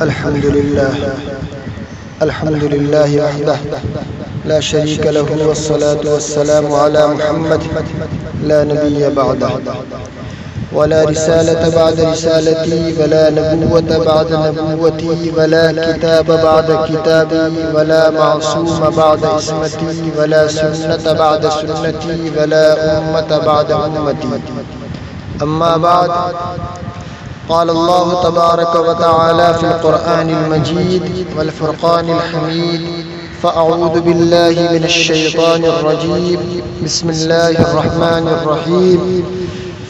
الحمد لله وحده لا شريك له والصلاة والسلام على محمد لا نبي بعده ولا رسالة بعد رسالتي ولا نبوة بعد نبوتي ولا كتاب بعد كتابي ولا معصوم بعد اسمتي ولا سنة بعد سنتي ولا أمة بعد أمتي. أما بعد، قال الله تبارك وتعالى في القرآن المجيد والفرقان الحميد: فأعوذ بالله من الشيطان الرجيم، بسم الله الرحمن الرحيم.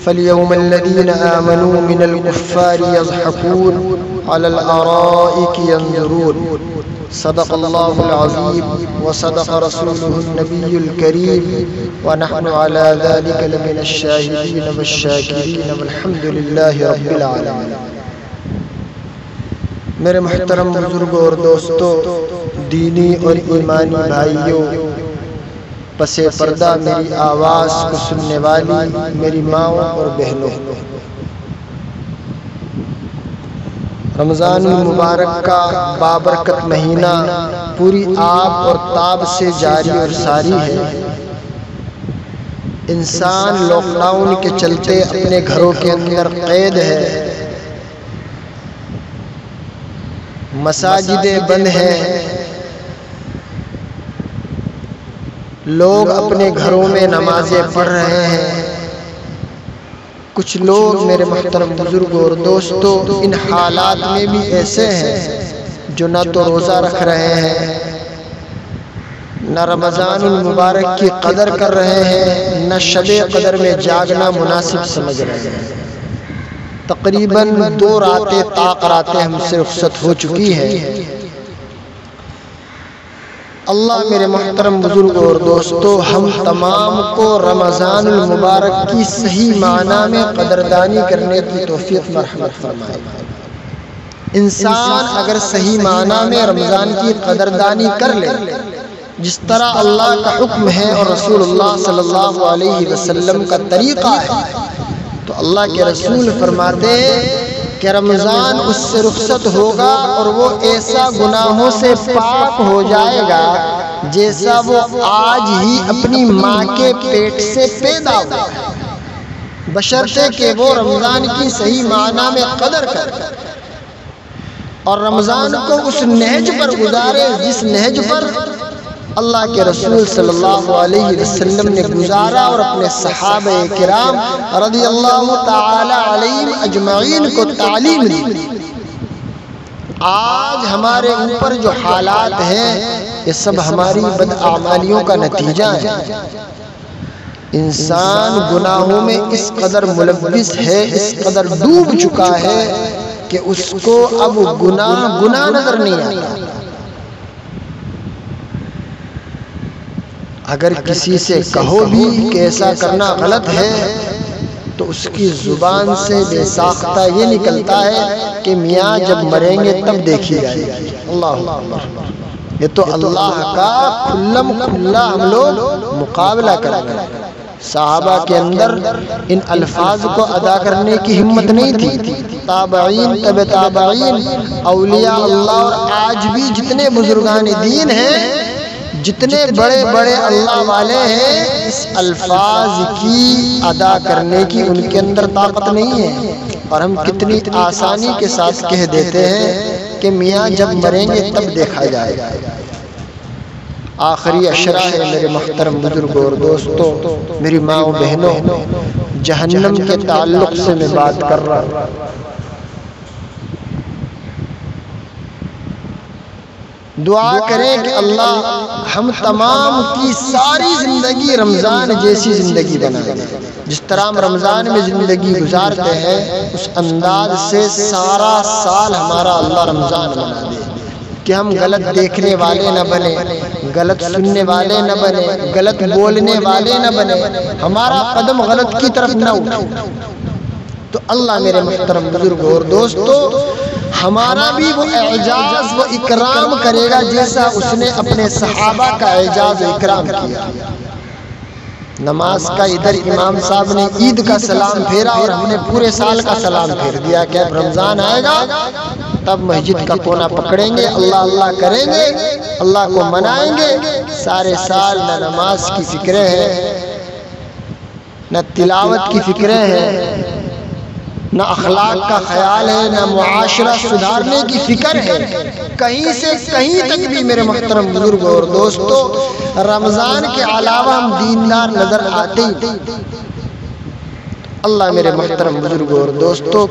فاليوم الذين آمنوا من الكفار يضحكون على الأرائك ينظرون. صدق الله العظيم وصدق رسوله النبي الكريم، ونحن على ذلك لمن الشاهدين والشاكرين والحمد لله رب العالمين. میرے محترم بزرگوں اور دوستوں، دینی اور ایمانی بھائیوں، پس پردہ میری آواز کو سننے والی میری ماؤں اور بہنوں، رمضان المبارک کا بابرکت مہینہ پوری آب اور تاب سے جاری اور ساری ہے. انسان لاک ڈاؤن کے چلتے اپنے گھروں کے اندر قید ہے، مساجدیں بند ہیں، لوگ اپنے گھروں میں نمازیں پڑھ رہے ہیں. کچھ لوگ میرے محترم بزرگوں اور دوستوں ان حالات میں بھی ایسے ہیں جو نہ تو روزہ رکھ رہے ہیں، نہ رمضان المبارک کی قدر کر رہے ہیں، نہ شب قدر میں جاگنا مناسب سمجھ رہے ہیں. تقریباً 2 راتیں طاق راتیں ہم سے رخصت ہو چکی ہیں. اللہ میرے محترم بزرگوں اور دوستوں ہم تمام کو رمضان المبارک کی صحیح معنی میں قدردانی کرنے کی توفیق مرحمت فرمائے. انسان اگر صحیح معنی میں رمضان کی قدردانی کر لے، جس طرح اللہ کا حکم ہے اور رسول اللہ صلی اللہ علیہ وسلم کا طریقہ ہے، تو اللہ کے رسول فرماتے کہ رمضان اس سے رخصت ہوگا اور وہ ایسا گناہوں سے پاک ہو جائے گا جیسا وہ آج ہی اپنی ماں کے پیٹ سے پیدا ہوا، بشرطے کہ وہ رمضان کی صحیح معنی میں قدر کرے اور رمضان کو اس نہج پر گزارے جس نہج پر اللہ کے رسول صلی اللہ علیہ وسلم نے گزارا اور اپنے صحابہ کرام رضی اللہ تعالی علیہم اجمعین کو تعلیم دی. آج ہمارے اوپر جو حالات ہیں یہ سب ہماری بداعمالیوں کا نتیجہ ہے. انسان گناہوں میں اس قدر ملوث ہے، اس قدر ڈوب چکا ہے کہ اس کو اب گناہ نظر نہیں آتا. اگر کسی سے کہو بھی کہ ایسا کرنا غلط ہے تو اس کی زبان سے بے ساختہ یہ نکلتا ہے کہ میاں جب مریں گے تب دیکھی جائے گی. اللہ اکبر! یہ تو اللہ کا کھلم کھلا ہم لوگ مقابلہ کر رہے ہیں. صحابہ کے اندر ان الفاظ کو ادا کرنے کی ہمت نہیں تھی. تابعین، تبع تابعین، اولیاء اللہ اور آج بھی جتنے بزرگان دین ہیں، جتنے بڑے بڑے اللہ والے ہیں، اس الفاظ کی ادا کرنے کی ان کے اندر طاقت نہیں ہے. اور ہم کتنی آسانی کے ساتھ کہہ دیتے ہیں کہ میاں جب مریں گے تب دیکھا جائے گا. آخری اشرا ہے میرے محترم بزرگوں اور دوستوں، میری ماں و بہنوں، جہنم کے تعلق سے میں بات کر رہا ہوں. دعا کریں کہ اللہ ہم تمام کی ساری زندگی رمضان جیسی زندگی بنا دے. جس طرح ہم رمضان میں زندگی گزارتے ہیں اس انداز سے سارا سال ہمارا اللہ رمضان بنا دے کہ ہم غلط دیکھنے والے نہ بنے، غلط سننے والے نہ بنے، غلط بولنے والے نہ بنے، ہمارا قدم غلط کی طرف نہ اٹھے. تو اللہ میرے محترم بزرگوں اور دوستوں ہمارا بھی وہ اعجاز و اکرام کرے گا جیسا اس نے اپنے صحابہ کا اعجاز و اکرام کیا. نماز کا ادھر امام صاحب نے عید کا سلام پھیرا اور ہم نے پورے سال کا سلام پھیر دیا کہ اب رمضان آئے گا تب مسجد کا کونا پکڑیں گے، اللہ اللہ کریں گے، اللہ کو منائیں گے، سارے سال نہ نماز کی فکریں ہیں، نہ تلاوت کی فکریں ہیں، نہ اخلاق کا خیال ہے، نہ معاشرہ سدھارنے کی فکر ہے، کہیں سے کہیں تک بھی میرے محترم بزرگ اور دوستو رمضان کے علاوہ ہم دیندار نظر آتے ہی۔ اللہ میرے محترم بزرگ اور دوستو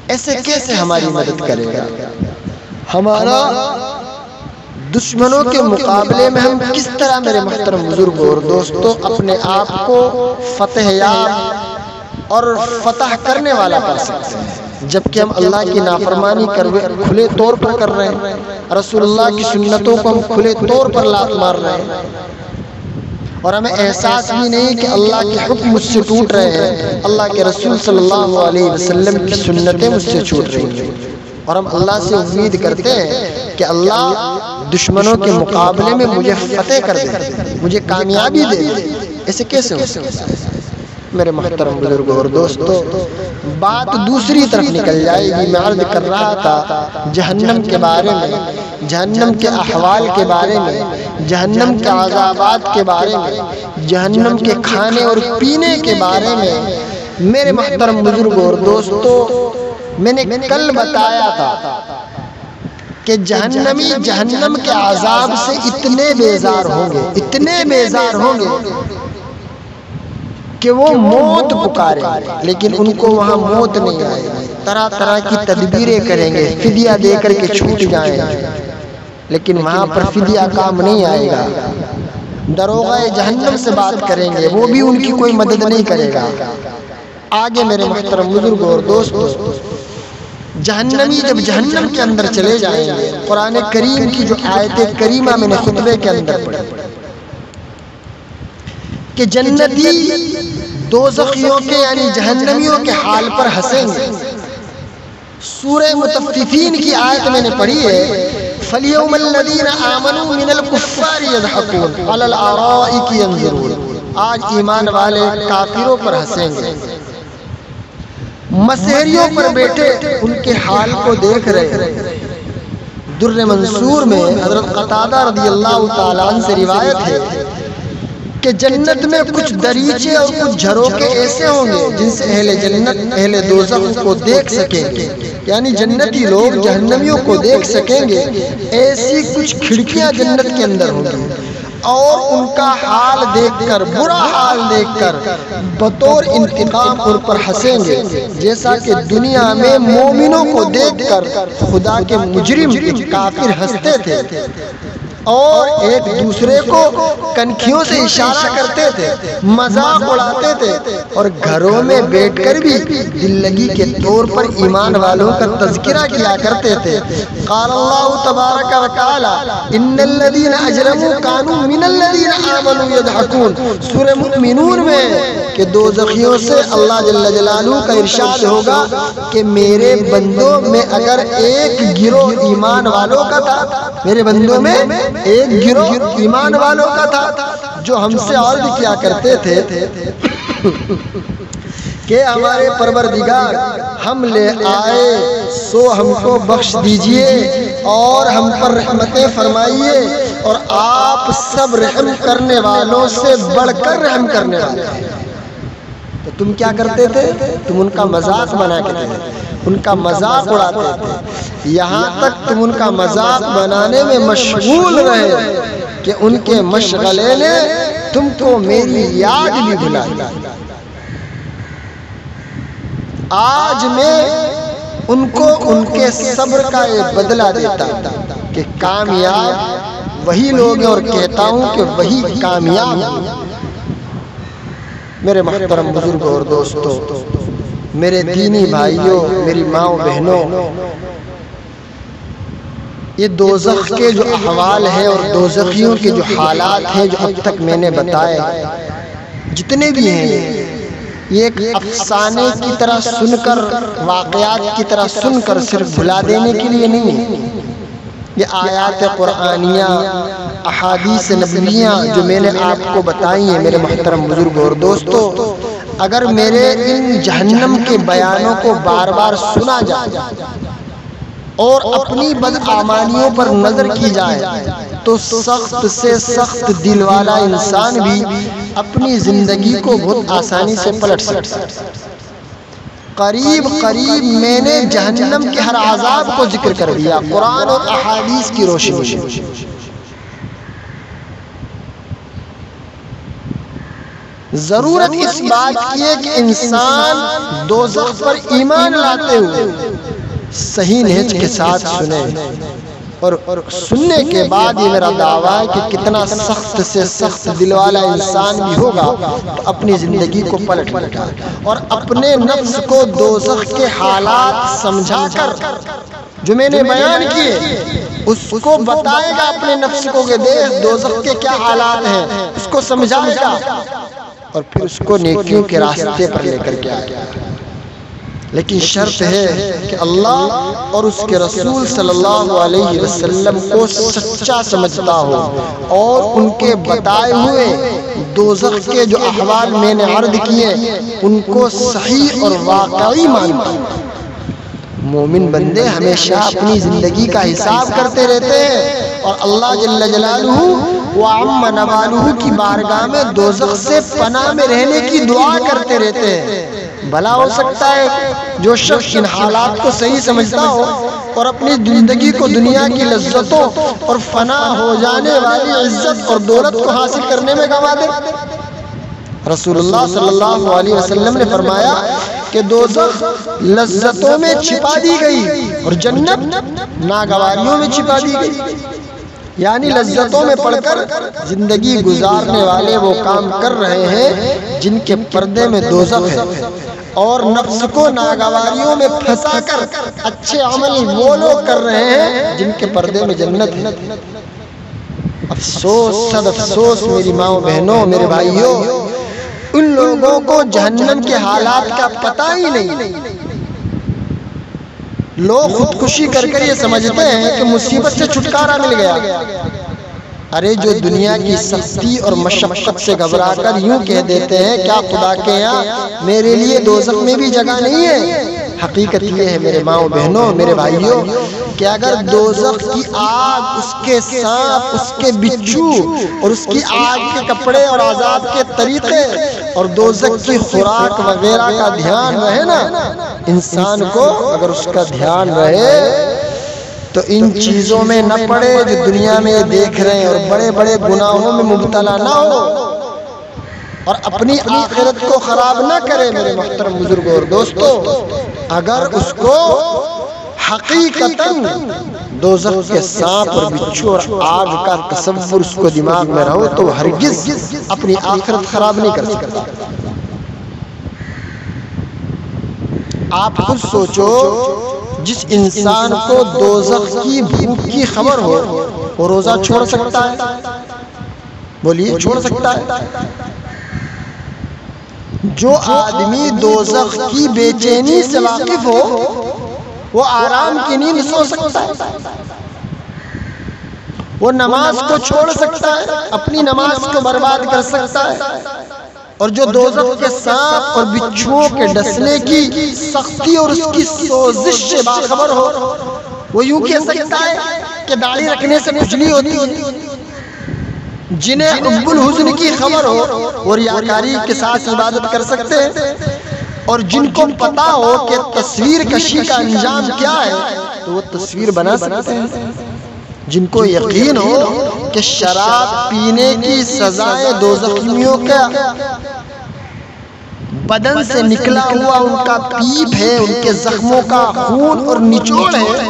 ایسے کیسے ہماری مدد کرے گا؟ ہمارا دشمنوں کے مقابلے میں ہم کس طرح میرے محترم بزرگ اور دوستو اپنے آپ کو فتح یاب اور فتح کرنے والا کر سکتے ہیں، جبکہ ہم اللہ کی نافرمانی کھلے طور پر کر رہے ہیں، رسول اللہ کی سنتوں کو ہم کھلے طور پر لات مار رہے ہیں، اور ہمیں احساس بھی نہیں کہ اللہ کے حکم مجھ سے ٹوٹ رہے ہیں، اللہ کے رسول صلی اللہ علیہ وسلم کی سنتیں مجھ سے چھوٹ رہی ہیں، اور ہم اللہ سے امید کرتے ہیں کہ اللہ دشمنوں کے مقابلے میں مجھے فتح کر دے، مجھے کامیابی دے دے۔ ایسے کیسے ہو سکتا ہے میرے محترم بزرگ اور دوستو؟ بات دوسری طرف نکل جائے گی۔ میں عرض کر رہا تھا جہنم کے بارے میں، جہنم کے احوال کے بارے میں، جہنم کے عذابات کے بارے میں، جہنم کے کھانے اور پینے کے بارے میں۔ میرے محترم بزرگ اور دوستو میں نے کل بتایا تھا کہ جہنمی جہنم کے عذاب سے اتنے بیزار ہوں گے، اتنے بیزار ہوں گے کہ وہ موت پکاریں گے، لیکن ان کو وہاں موت نہیں آئے گی، طرح طرح کی تدبیریں کریں گے، فدیہ دے کر کے چھوٹ جائیں گے، لیکن وہاں پر فدیہ کام نہیں آئے گا۔ دروغہ جہنم سے بات کریں گے، وہ بھی ان کی کوئی مدد نہیں کرے گا۔ آگے میرے محترم بزرگ اور دوستو جہنمی جب جہنم کے اندر چلے جائیں گے، قرآن کریم کی جو آیت کریمہ میں نے خطبے کے اندر پڑھی کہ جنتی دوزخیوں کے یعنی جہنمیوں کے حال پر ہنسیں گے۔ سورہ مطففین کی آیت میں نے پڑھی ہے فَالْيَوْمَ الَّذِينَ آمَنُوا مِنَ الْكُفَّارِ يَضْحَكُونَ عَلَى الْأَرَائِكِ يَنظُرُونَ۔ آج ایمان والے کافروں پر ہنسیں گے، مسحریوں پر بیٹھے ان کے حال کو دیکھ رہے ہیں۔ در منصور میں حضرت قتادہ رضی اللہ تعالیٰ عنہ سے روایت ہے کہ جنت میں کچھ دریچے اور کچھ جھروکے ایسے ہوں گے جن سے اہل جنت اہل دوزخ کو دیکھ سکیں گے، یعنی جنتی لوگ جہنمیوں کو دیکھ سکیں گے۔ ایسی کچھ کھڑکیاں جنت کے اندر ہوں گی اور ان کا حال دیکھ کر، برا حال دیکھ کر بطور انتقام ان پر ہنسیں گے، جیسا کہ دنیا میں مومنوں کو دیکھ کر خدا کے مجرم کافر ہنستے تھے اور ایک دوسرے کو کنکھیوں سے اشارہ کرتے تھے، مذاق اڑاتے تھے، اور گھروں میں بیٹھ کر بھی دل لگی کے طور پر ایمان والوں کا تذکرہ کیا کرتے تھے۔ قال اللہ تبارک و تعالی ان الذین اجرموا کانوا من الذین آمنوا یضحکون۔ سورہ مؤمنون میں کہ دوزخیوں سے اللہ جل جلالہ کا ارشاد ہوگا کہ میرے بندوں میں اگر ایک گروہ ایمان والوں کا تھا، میرے بندوں میں ایک گروہ ایمان والوں کا تھا جو ہم سے عرض کیا کرتے تھے کہ ہمارے پروردگار ہم لے آئے سو ہم کو بخش دیجئے اور ہم پر رحمتیں فرمائیے، اور آپ سب رحم کرنے والوں سے بڑھ کر رحم کرنے والے ہیں۔ تو تم کیا کرتے تھے؟ تم ان کا مذاق بناتے تھے، ان کا مذاق اڑاتے تھے، یہاں تک تم ان کا مذاق بنانے میں مشغول رہے کہ ان کے مشغلے نے تم کو میری یاد بھی بھلا دی۔ آج میں ان کو ان کے صبر کا ایک بدلہ دیتا ہوں کہ کامیاب وہی لوگ ہیں، اور کہتا ہوں کہ وہی کامیاب ہیں۔ میرے محترم بزرگ اور دوستو، میرے دینی بھائیوں، میری ماں و بہنوں، یہ دوزخ کے جو احوال ہیں اور دوزخیوں کے جو حالات ہیں جو اب تک میں نے بتائے جتنے بھی ہیں، یہ ایک افسانے کی طرح سن کر، واقعات کی طرح سن کر صرف بھلا دینے کے لیے نہیں ہے۔ یہ آیات قرآنیہ، احادیث نبویہ جو میں نے آپ کو بتائی ہیں میرے محترم بزرگ اور دوستو، اگر میرے ان جہنم کے بیانوں کو بار بار سنا جائے اور اپنی بدعمالیوں پر نظر کی جائے تو سخت سے سخت دل والا انسان بھی اپنی زندگی کو بہت آسانی سے پلٹ سکتا ہے۔ قریب قریب میں نے جہنم کے ہر عذاب کو ذکر کر دیا قرآن اور احادیث کی روشنی میں۔ ضرورت اس بات کی ہے کہ انسان دوزخ پر ایمان لاتے ہوئے صحیح نہج کے ساتھ سنے، اور سننے کے بعد یہ میرا دعویٰ ہے کہ کتنا سخت سے سخت دل والا انسان بھی ہوگا تو اپنی زندگی کو پلٹ گا اور اپنے نفس کو دوزخ کے حالات سمجھا کر جو میں نے بیان کیے اس کو بتائے گا اپنے نفس کو کہ دیکھ دوزخ کے کیا حالات ہیں، اس کو سمجھائے گا اور پھر اس کو نیکیوں کے راستے پر لے کر کے آئے گا۔ لیکن شرط ہے کہ اللہ اور اس کے رسول صلی اللہ علیہ وسلم کو سچا سمجھتا ہو اور ان کے بتائے ہوئے دوزخ کے جو احوال میں نے عرض کیے ان کو صحیح اور واقعی مانتا ہو۔ مومن بندے ہمیشہ اپنی زندگی کا حساب کرتے رہتے ہیں اور اللہ جل جلالہ وعم نوالہ کی بارگاہ میں دوزخ سے پناہ میں رہنے کی دعا کرتے رہتے ہیں۔ بھلا ہو سکتا ہے جو شخص ان حالات کو صحیح سمجھتا ہو اور اپنی زندگی کو دنیا کی لذتوں اور فنا ہو جانے والی عزت اور دولت کو حاصل کرنے میں گنوا دے۔ رسول اللہ صلی اللہ علیہ وسلم نے فرمایا کہ دوزخ لذتوں میں چھپا دی گئی اور جنت ناگواریوں میں چھپا دی گئی، یعنی لذتوں میں پڑھ کر زندگی گزارنے والے وہ کام کر رہے ہیں جن کے پردے میں دوزخ ہے، اور نفس کو ناگواریوں میں پھنسا کر اچھے عمل وہ لوگ کر رہے ہیں جن کے پردے میں جنت ہے۔ افسوس صد افسوس میری ماں بہنوں میرے بھائیوں، ان لوگوں کو جہنم کے حالات کا پتہ ہی نہیں۔ لوگ خودکشی کر کر یہ سمجھتے ہیں کہ مصیبت سے چھٹکارا مل گیا۔ ارے جو دنیا کی سختی اور مشقت سے گھبرا کر یوں کہہ دیتے ہیں کیا خدا کے یہاں میرے لیے دوزخ میں بھی جگہ نہیں ہے، حقیقت یہ ہے میرے ماں بہنوں میرے بھائیوں کہ اگر دوزخ کی آگ، اس کے سانپ، اس کے بچھو اور اس کی آگ کے کپڑے اور عذاب کے طریقے اور دوزخ کی خوراک وغیرہ کا دھیان رہے نا انسان کو، اگر اس کا دھیان رہے تو ان چیزوں میں نہ پڑے جو دنیا میں دیکھ رہے ہیں اور بڑے بڑے گناہوں میں مبتلا نہ ہو اور اپنی آخرت کو خراب نہ کرے۔ میرے محترم بزرگوں اور دوستو، اگر اس کو حقیقتاً دوزخ کے سانپ اور بچھو اور آگ کا تصور اس کو دماغ میں رہو تو ہرگز اپنی آخرت خراب نہیں کر سکتا۔ آپ خود سوچو، جس انسان کو دوزخ کی بھوک کی خبر ہو وہ روزہ چھوڑ سکتا ہے؟ بولیے، چھوڑ سکتا ہے؟ جو آدمی دوزخ کی بے چینی سے واقف ہو وہ آرام کی نیند سو سکتا ہے، وہ نماز کو چھوڑ سکتا ہے، اپنی نماز کو برباد کر سکتا ہے، اور جو دوزخ کے سانپ اور بچھوؤں کے ڈسنے کی سختی اور اس کی سوزش سے باخبر ہو وہ یوں کہہ سکتا ہے کہ داڑھی رکھنے سے کھجلی ہوتی ہے۔ جنہیں حب الحزن کی خبر ہو وہ ریاکاری کے ساتھ عبادت کر سکتے ہیں، اور جن کو پتا ہو کہ تصویر کشی کا انجام کیا ہے تو وہ تصویر بنا سکتے ہیں۔ جن کو یقین ہو کہ شراب پینے کی سزائے دوزخیوں کا بدن سے نکلا ہوا ان کا پیپ ہے، ان کے زخموں کا خون اور نچوڑ ہے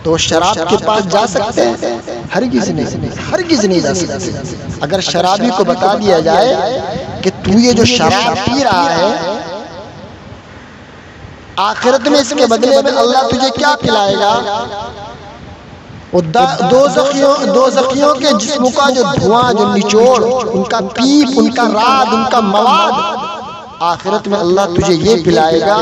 تو وہ شراب کے پاس جا سکتے ہیں؟ ہرگز نہیں جا سکتے۔ اگر شرابی کو بتا دیا جائے کہ تو یہ جو شراب پی رہا ہے آخرت میں اس کے بدلے میں اللہ تجھے کیا پلائے گا، دوزخیوں کے جسموں کا جو دھواں، جو نچوڑ، ان کا پیپ، ان کا راد، ان کا مواد آخرت میں اللہ تجھے یہ پلائے گا،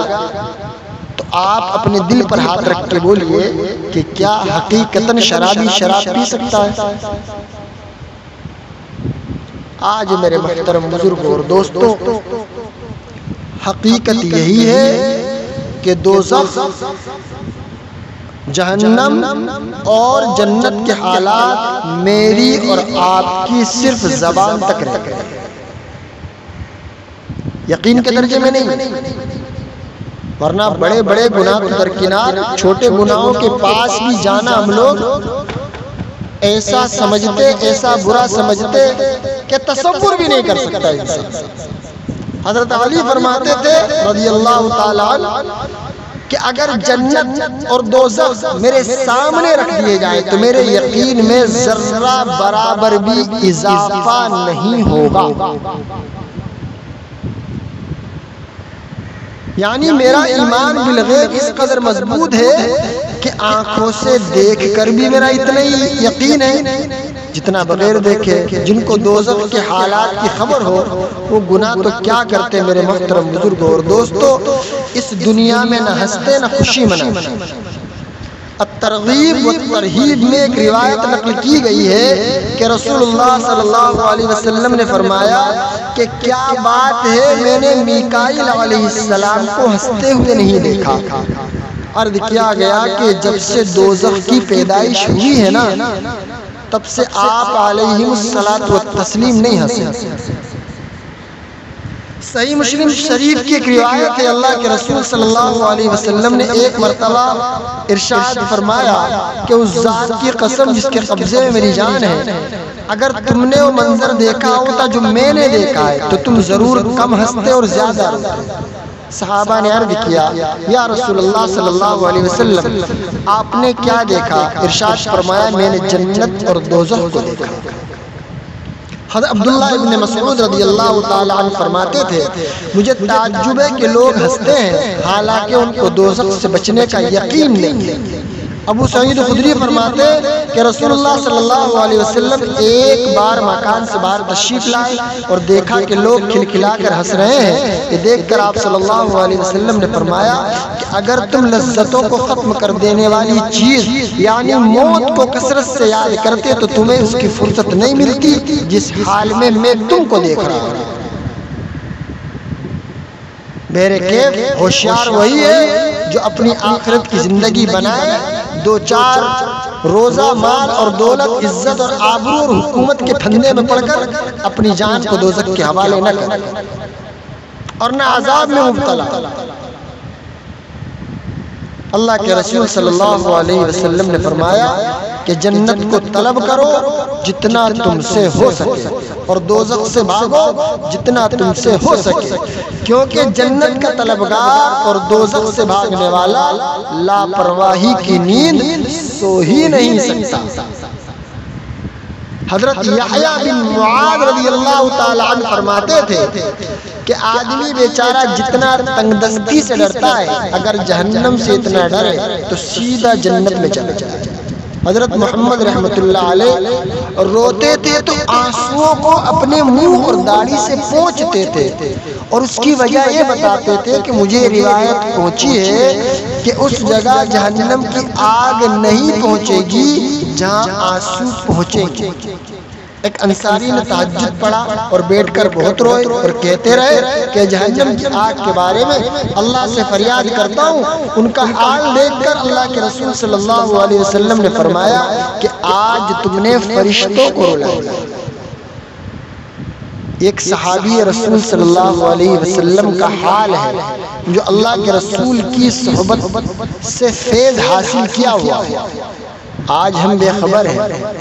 تو آپ اپنے دل پر ہاتھ رکھ کے بولیے کہ کیا حقیقتاً شرابی شراب پی سکتا ہے؟ آج میرے محترم بزرگوں اور دوستوں، حقیقت یہی ہے کہ دوزخ جہنم اور جنت کے حالات میری اور آپ کی صرف زبان تک رہتے ہیں، یقین کے درجے میں نہیں، ورنہ بڑے بڑے گناہ تو درکنار، چھوٹے گناہوں کے پاس بھی جانا ہم لوگ ایسا سمجھتے، ایسا برا سمجھتے کہ تصور بھی نہیں کر سکتا انسان۔ حضرت علی فرماتے تھے رضی اللہ تعالیٰ عنہ کہ اگر جنت اور دوزخ میرے سامنے رکھ دیے جائیں تو میرے یقین میں ذرہ برابر بھی اضافہ نہیں ہوگا، یعنی میرا ایمان بالغیب اس قدر مضبوط ہے کہ آنکھوں سے دیکھ کر بھی میرا اتنا ہی یقین ہے جتنا بغیر دیکھے۔ جن کو دوزخ کے حالات کی خبر ہو وہ گناہ تو کیا کرتے میرے محترم بزرگوں اور دوستو، اس دنیا میں نہ ہنستے نہ خوشی مناتے۔ الترغیب و ترہیب میں ایک روایت نقل کی گئی ہے کہ رسول اللہ صلی اللہ علیہ وسلم نے فرمایا کہ کیا بات ہے، میں نے میکائیل علیہ السلام کو ہنستے ہوئے نہیں دیکھا۔ عرض کیا گیا کہ جب سے دوزخ کی پیدائش ہوئی ہے نا، تب سے آپ علیہ الصلاۃ والتسلیم نہیں ہنسے۔ صحیح مسلم شریف کی ایک روایت ہے، اللہ کے رسول صلی اللہ علیہ وسلم نے ایک مرتبہ ارشاد فرمایا کہ اس ذات کی قسم جس کے قبضے میں میری جان ہے، اگر تم نے وہ منظر دیکھا ہوتا جو میں نے دیکھا ہے تو تم ضرور کم ہنستے اور زیادہ روتے۔ صحابہ نے عرض کیا یا رسول اللہ صلی اللہ علیہ وسلم آپ نے کیا دیکھا؟ ارشاد فرمایا میں نے جنت اور دوزخ کو دیکھا۔ حضرت عبداللہ ابن مسعود رضی اللہ تعالیٰ عنہ فرماتے تھے مجھے تعجب ہے کہ لوگ ہنستے ہیں حالانکہ ان کو دوزخ سے بچنے کا یقین نہیں۔ ابو سعید خدری فرماتے کہ رسول اللہ صلی اللہ علیہ وسلم ایک بار مکان سے باہر تشریف لائے اور دیکھا کہ لوگ کھلکھلا کر ہنس رہے ہیں۔ یہ دیکھ کر آپ صلی اللہ علیہ وسلم نے فرمایا کہ اگر تم لذتوں کو ختم کر دینے والی چیز یعنی موت کو کثرت سے یاد کرتے تو تمہیں اس کی فرصت نہیں ملتی جس حال میں میں تم کو دیکھ رہا ہوں۔ میرے کیف ہوشیار وہی ہے جو اپنی آخرت کی زندگی بنائے، دو چار روزہ مال اور دولت، عزت اور آبرو اور حکومت کے پھندے میں پڑ کر اپنی جان کو دوزخ کے حوالے نہ کرے اور نہ عذاب میں مبتلا۔ اللہ کے رسول صلی اللہ علیہ وسلم نے فرمایا کہ جنت کو طلب کرو جتنا تم سے ہو سکے اور دوزخ سے بھاگو جتنا تم سے ہو سکے، کیونکہ جنت کا طلبگار اور دوزخ سے بھاگنے والا لاپرواہی کی نیند سو ہی نہیں سکتا۔ حضرت یحییٰ بن معاذ رضی اللہ تعالیٰ عنہ فرماتے تھے کہ آدمی بیچارہ جتنا تنگ دستی سے ڈرتا ہے اگر جہنم سے اتنا ڈرے تو سیدھا جنت میں چلا جائے۔ حضرت محمد رحمت اللہ علیہ روتے تھے تو آنسوؤں کو اپنے منہ اور داڑھی سے پوچھتے تھے اور اس کی وجہ یہ بتاتے تھے کہ مجھے روایت پہنچی ہے کہ اس جگہ جہنم کی آگ نہیں پہنچے گی جہاں آنسو پہنچیں گے۔ ایک انصاری نے تہجد پڑھا اور بیٹھ کر بہت روئے اور کہتے رہے کہ جہنم کی آگ کے بارے میں اللہ سے فریاد کرتا ہوں۔ ان کا حال دیکھ کر اللہ کے رسول صلی اللہ علیہ وسلم نے فرمایا کہ آج تم نے فرشتوں کو رلایا۔ ایک صحابی رسول صلی اللہ علیہ وسلم کا حال ہے جو اللہ کے رسول کی صحبت سے فیض حاصل کیا ہوا ہے۔ آج ہم بے خبر ہیں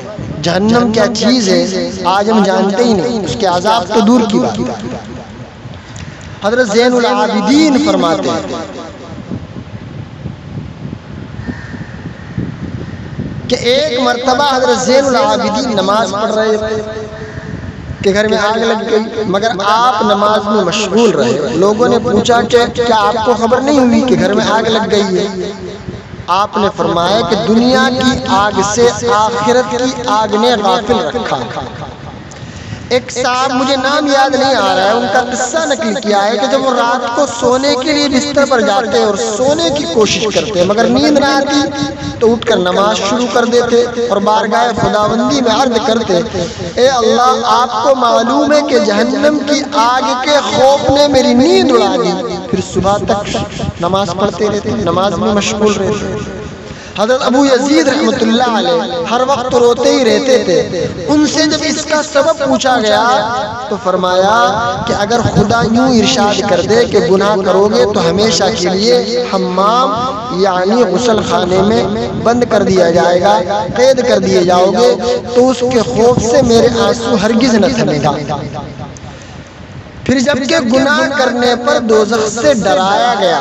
جہنم کیا چیز ہے، آج ہم جانتے ہی نہیں، اس کے عذاب تو دور کی بات۔ حضرت زین العابدین فرماتے ہیں کہ ایک مرتبہ حضرت زین العابدین نماز پڑھ رہے تھے کہ گھر میں آگ لگ گئی، مگر آپ نماز میں مشغول رہے۔ لوگوں نے پوچھا کہ کیا آپ کو خبر نہیں ہوئی کہ گھر میں آگ لگ گئی ہے؟ آپ نے فرمایا کہ دنیا کی آگ سے آخرت کی آگ نے غافل رکھا۔ ایک صاحب مجھے نام یاد نہیں آ رہا ہے، ان کا قصہ نقل کیا ہے کہ جب وہ رات کو سونے کے لیے بستر پر جاتے اور سونے کی کوشش کرتے مگر نیند نہ آتی تو اٹھ کر نماز شروع کر دیتے اور بارگاہ خداوندی میں عرض کرتے اے اللہ آپ کو معلوم ہے کہ جہنم کی آگ کے خوف نے میری نیند اڑا دی۔ پھر صبح تک نماز پڑھتے رہتے، نماز میں مشغول رہتے۔ حضرت ابو یزید رحمۃ اللہ علیہ ہر وقت روتے ہی رہتے تھے۔ ان سے جب اس کا سبب پوچھا گیا تو فرمایا کہ اگر خدا یوں ارشاد کر دے کہ گناہ کرو گے تو ہمیشہ کے لیے حمام یعنی غسل خانے میں بند کر دیا جائے گا، قید کر دیے جاؤ گے، تو اس کے خوف سے میرے آنسو ہرگز نہ تھمے گا۔ پھر جبکہ گناہ کرنے پر دوزخ سے ڈرایا گیا،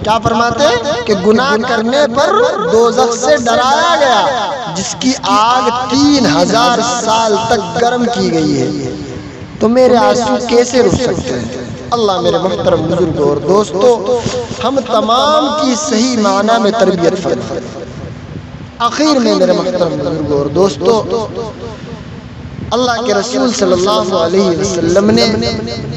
کیا فرماتے ہیں کہ گناہ کرنے پر دوزخ سے ڈرایا گیا جس کی آگ 3000 سال تک گرم کی گئی ہے، تو میرے آنسو کیسے رک سکتے ہیں؟ اللہ میرے محترم بزرگوں اور دوستوں، ہم تمام کی صحیح معنی میں تربیت فرمائے۔ آخر میں میرے محترم بزرگوں اور دوستوں، اللہ کے رسول صلی اللہ علیہ وسلم نے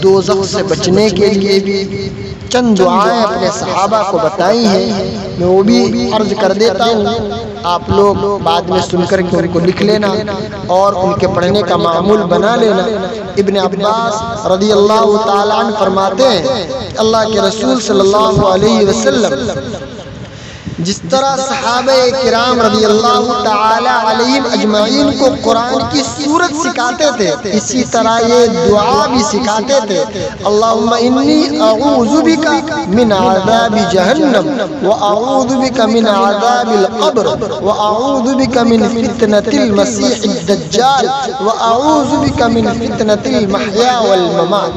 دوزخ سے بچنے کے لیے بھی چند دعائیں اپنے صحابہ کو بتائی ہیں، میں وہ بھی عرض کر دیتا ہوں، آپ لوگ بعد میں سن کر کے ان کو لکھ لینا اور ان کے پڑھنے کا معمول بنا لینا۔ ابن عباس رضی اللہ تعالیٰ عنہ فرماتے ہیں کہ اللہ کے رسول صلی اللہ علیہ وسلم جس طرح صحابہ کرام رضی اللہ تعالی علیہم اجمعین کو قرآن کی سورت سکھاتے تھے، اسی طرح یہ دعا بھی سکھاتے تھے، اللہم انی اعوذ بک من عذاب جہنم واعوذ بک من عذاب القبر واعوذ بک من فتنة المسیح الدجال واعوذ بک من فتنة المحیا والممات۔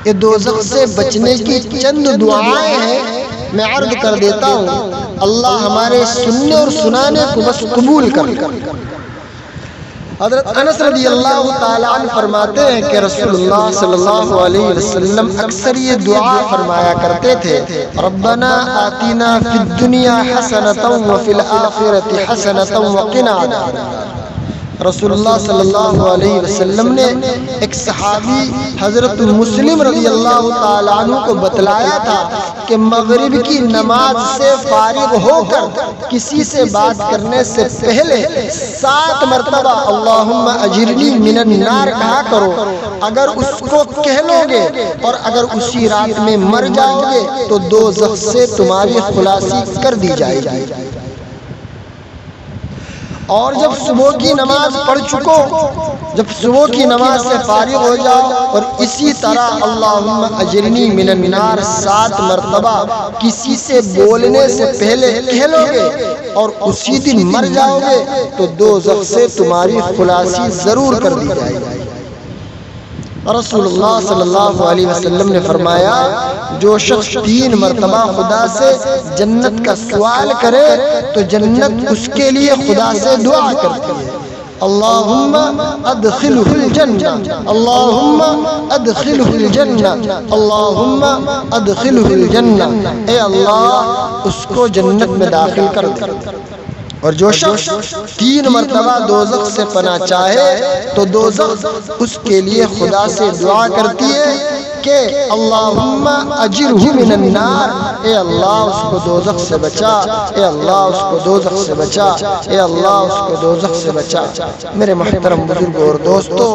یہ دوزخ سے بچنے کی چند دعائیں ہیں، میں عرض کر دیتا ہوں، اللہ ہمارے سننے اور سنانے کو بس قبول کر۔ حضرت انس رضی اللہ تعالیٰ عنہ فرماتے ہیں کہ رسول اللہ صلی اللہ علیہ وسلم اکثر یہ دعا فرمایا کرتے تھے، ربنا آتنا فی الدنیا حسنۃ وفی الآخرۃ حسنۃ وقنا عذاب النار۔ رسول اللہ صلی اللہ علیہ وسلم نے ایک صحابی حضرت مسلم رضی اللہ تعالیٰ عنہ کو بتلایا تھا کہ مغرب کی نماز سے فارغ ہو کر کسی سے بات کرنے سے پہلے 7 مرتبہ اللہم اجرنی من النار کہا کرو۔ اگر اس کو کہہ لو گے اور اگر اسی رات میں مر جاؤ گے تو دوزخ سے تمہاری خلاصی کر دی جائے گی۔ اور جب صبح کی نماز پڑھ چکو، جب صبح کی نماز سے فارغ ہو جاؤ اور اسی طرح اللہم اجرنی من النار 7 مرتبہ کسی سے بولنے سے پہلے کہہ لو گے اور اسی دن مر جاؤ گے تو دوزخ سے تمہاری خلاصی ضرور کر دی جائے گی۔ رسول اللہ صلی اللہ علیہ وسلم نے فرمایا، جو شخص 3 مرتبہ خدا سے جنت کا سوال کرے تو جنت اس کے لیے خدا سے دعا کرتی ہے، اللہم ادخلہ الجنہ، اللہم ادخلہ الجنہ، اللہم ادخلہ الجنہ، اے اللہ اس کو جنت میں داخل کر دے۔ اور جو شخص 3 مرتبہ دوزخ سے پناہ چاہے تو دوزخ اس کے لیے خدا سے دعا کرتی ہے کہ اللہم اجرہ من النار، اے اللہ اس کو دوزخ سے بچا، اے اللہ اس کو دوزخ سے بچا، اے اللہ اس کو دوزخ سے بچا۔ میرے محترم بزرگوں اور دوستوں،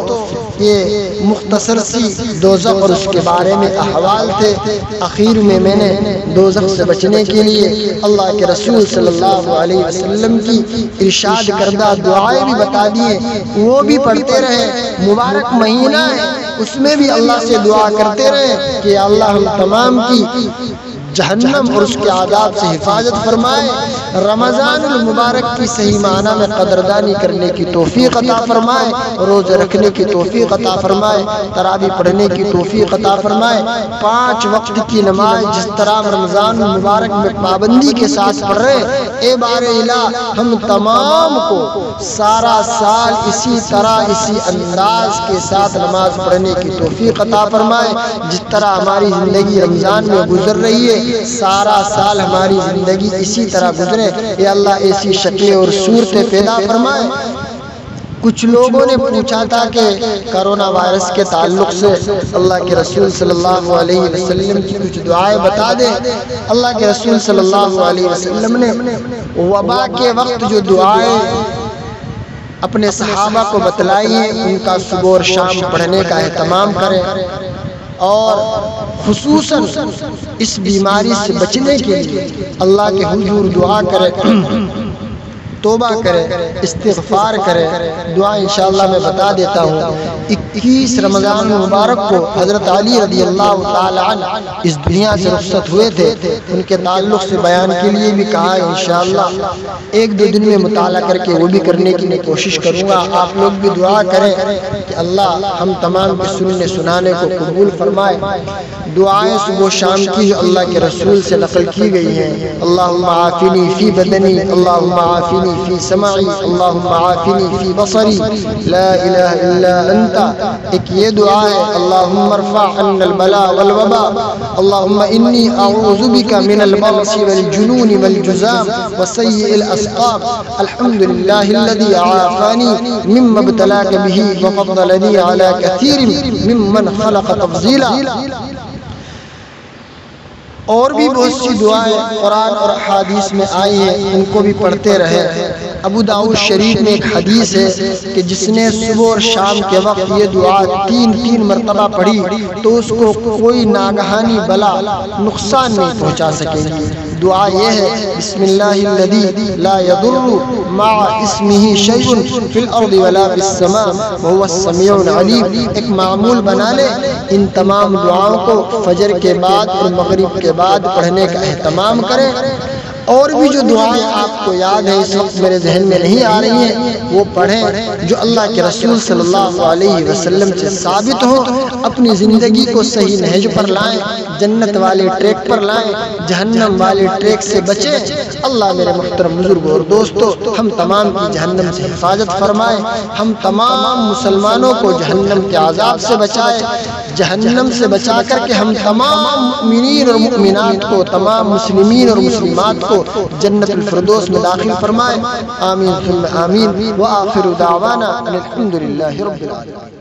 یہ مختصر سی دوزخ اور اس کے بارے میں احوال تھے۔ اخیر میں میں نے دوزخ سے بچنے کے لیے اللہ کے رسول صلی اللہ علیہ وسلم کی ارشاد کردہ دعائیں بھی بتا دیے، وہ بھی پڑھتے رہے۔ مبارک مہینہ ہے، اس میں بھی اللہ سے دعا کرتے رہے کہ اللہ ہم تمام کی جہنم اور اس کے عذاب سے حفاظت فرمائے، رمضان المبارک کی صحیح معنی میں قدردانی کرنے کی توفیق عطا فرمائے، روزے رکھنے کی توفیق عطا فرمائے، تراویح پڑھنے کی توفیق عطا فرمائے، 5 وقت کی نماز جس طرح رمضان المبارک میں پابندی کے ساتھ پڑھ رہے، اے بار الہ ہم تمام کو سارا سال اسی طرح اسی انداز کے ساتھ نماز پڑھنے کی توفیق عطا فرمائے۔ جس طرح ہماری زندگی رمضان میں گزر رہی ہے، سارا سال ہماری زندگی اسی طرح گزرے، اے اللہ ایسی شکلیں اور صورتیں پیدا فرمائے۔ کچھ لوگوں نے پوچھا تھا کہ کرونا وائرس کے تعلق سے اللہ کے رسول صلی اللہ علیہ وسلم کی کچھ دعائیں بتا دیں۔ اللہ کے رسول صلی اللہ علیہ وسلم نے وبا کے وقت جو دعائیں اپنے صحابہ کو بتلائی ہیں، ان کا صبح اور شام پڑھنے کا اہتمام کریں۔ اور خصوصاً اس بیماری سے بچنے کے لیے اللہ کے حضور دعا کرے، توبہ کرے، استغفار کرے۔ دعا انشاءاللہ میں بتا دیتا ہوں۔ 21 رمضان مبارک کو حضرت علی رضی اللہ تعالی عنہ اس دنیا سے رخصت ہوئے تھے، ان کے تعلق سے بیان کے لیے بھی کہا ہے۔ انشاءاللہ 1-2 دن میں مطالعہ کر کے وہ بھی کرنے کی میں کوشش کروں گا۔ آپ لوگ بھی دعا کریں کہ اللہ ہم تمام کے سننے سنانے کو قبول فرمائے۔ دعائیں صبح و شام کی جو اللہ کے رسول سے نقل کی گئی ہیں، اللہم عافنی فی بدنی، اللہم عافنی فی سمعی، اللہم عافنی فی بصری، لا الہ الا انت۔ ایک یہ دعا ہے، اللہم ارفع عنا البلاء والوباء، اللہم انی اعوذ بک من البرص والجنون والجذام وسیء الاسقام، الحمدللہ الذی عافانی مما ابتلاک به وفضلنی علی کثیر ممن خلق تفضیلا۔ اور بھی بہت سی دعائیں قرآن اور حدیث میں آئی ہیں، ان کو بھی پڑھتے رہے۔ ابو داؤد شریف میں ایک حدیث ہے کہ جس نے صبح اور شام کے وقت یہ دعا 3 مرتبہ پڑھی تو اس کو کوئی ناگہانی بلا نقصان نہیں پہنچا سکے گی۔ دعا یہ ہے، بسم اللہ الذی لا یضر مع اسمہ شیء فی الارض ولا فی السماء وهو السمیع العلیم۔ ایک معمول بنا لے، ان تمام دعاؤں کو فجر کے بعد اور مغرب کے بعد پڑھنے کا اہتمام کریں۔ اور بھی جو دعائیں آپ کو یاد ہیں، اس وقت میرے ذہن میں نہیں آ رہی ہیں، وہ پڑھیں جو اللہ کے رسول صلی اللہ علیہ وسلم سے ثابت ہوں۔ اپنی زندگی کو صحیح نہج پر لائیں، جنت والے ٹریک پر لائیں، جہنم والے ٹریک سے بچیں۔ اللہ میرے محترم بزرگوں اور دوستو ہم تمام کی جہنم سے حفاظت فرمائے، ہم تمام مسلمانوں کو جہنم کے عذاب سے بچائے، جہنم سے بچا کر کے ہم تمام مؤمنین اور مؤمنات کو، تمام مسلمین اور مسلمات کو جنت الفردوس میں داخل فرمائے۔ آمین ثم آمین، وآخر دعوانا الحمدللہ رب العالمین۔